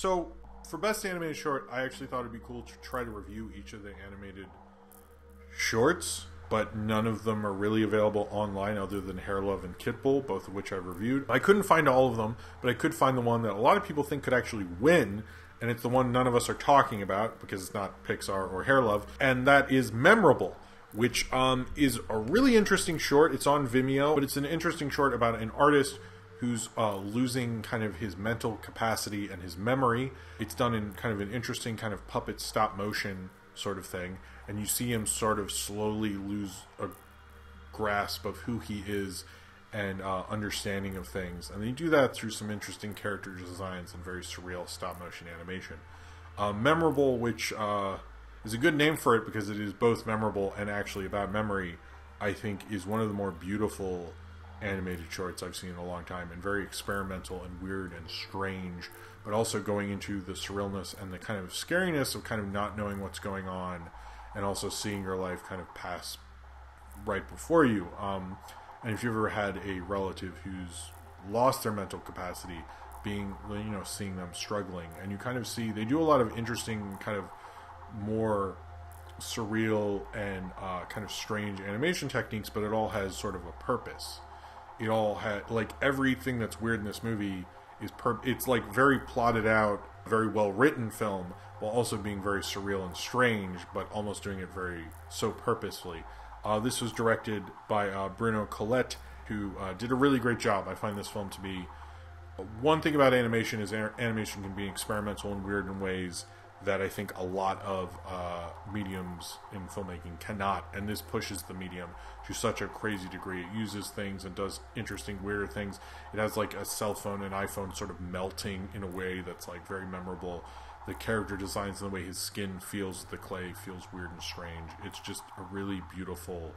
So, for Best Animated Short, I actually thought it'd be cool to try to review each of the animated shorts, but none of them are really available online other than Hair Love and Kit Bull, both of which I've reviewed. I couldn't find all of them, but I could find the one that a lot of people think could actually win, and it's the one none of us are talking about because it's not Pixar or Hair Love, and that is Memorable, which is a really interesting short. It's on Vimeo, but it's an interesting short about an artist who's losing kind of his mental capacity and his memory. It's done in kind of an interesting kind of puppet stop motion sort of thing, and you see him sort of slowly lose a grasp of who he is and understanding of things. And they do that through some interesting character designs and very surreal stop motion animation. Memorable, which is a good name for it because it is both memorable and actually about memory, I think is one of the more beautiful animated shorts I've seen in a long time, and very experimental and weird and strange, but also going into the surrealness and the kind of scariness of kind of not knowing what's going on, and also seeing your life kind of pass right before you. And if you've ever had a relative who's lost their mental capacity, being, you know, seeing them struggling, and you kind of see they do a lot of interesting kind of more surreal and kind of strange animation techniques, but it all has sort of a purpose. It all had, like, everything that's weird in this movie is it's like very plotted out, very well written film, while also being very surreal and strange, but almost doing it very so purposefully. This was directed by Bruno, Colette, who did a really great job. I find this film to be, one thing about animation is animation can be experimental and weird in ways that I think a lot of mediums in filmmaking cannot, and this pushes the medium to such a crazy degree. It uses things and does interesting, weirder things. It has like a cell phone and iPhone sort of melting in a way that's like very memorable. The character designs and the way his skin feels with the clay feels weird and strange. It's just a really beautiful,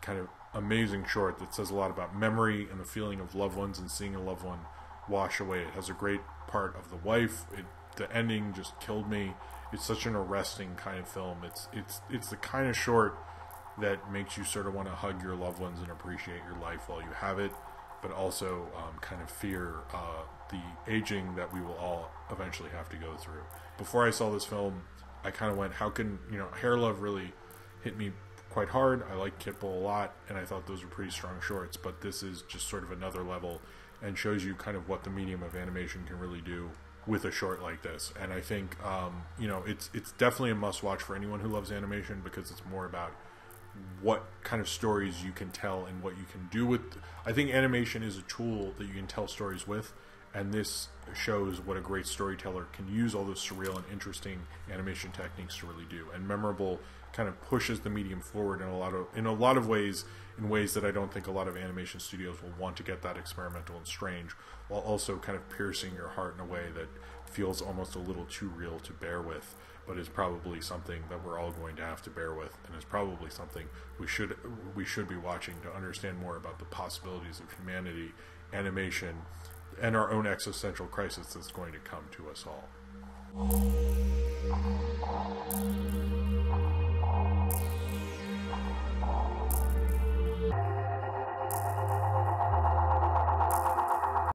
kind of amazing short that says a lot about memory and the feeling of loved ones and seeing a loved one wash away. It has a great part of the wife. The ending just killed me. It's such an arresting kind of film. It's the kind of short that makes you sort of want to hug your loved ones and appreciate your life while you have it, but also kind of fear the aging that we will all eventually have to go through. Before I saw this film, I kind of went, how can, you know, Hair Love really hit me quite hard. I like Kit Bull a lot, and I thought those were pretty strong shorts, but this is just sort of another level and shows you kind of what the medium of animation can really do with a short like this. And I think you know, it's definitely a must-watch for anyone who loves animation, because it's more about what kind of stories you can tell and what you can do with. I think animation is a tool that you can tell stories with, and this shows what a great storyteller can use all those surreal and interesting animation techniques to really do. And Memorable kind of pushes the medium forward in a lot of ways, in ways that I don't think a lot of animation studios will want to get that experimental and strange, while also kind of piercing your heart in a way that feels almost a little too real to bear with, but is probably something that we're all going to have to bear with, and is probably something we should be watching to understand more about the possibilities of humanity, animation, and our own existential crisis that's going to come to us all.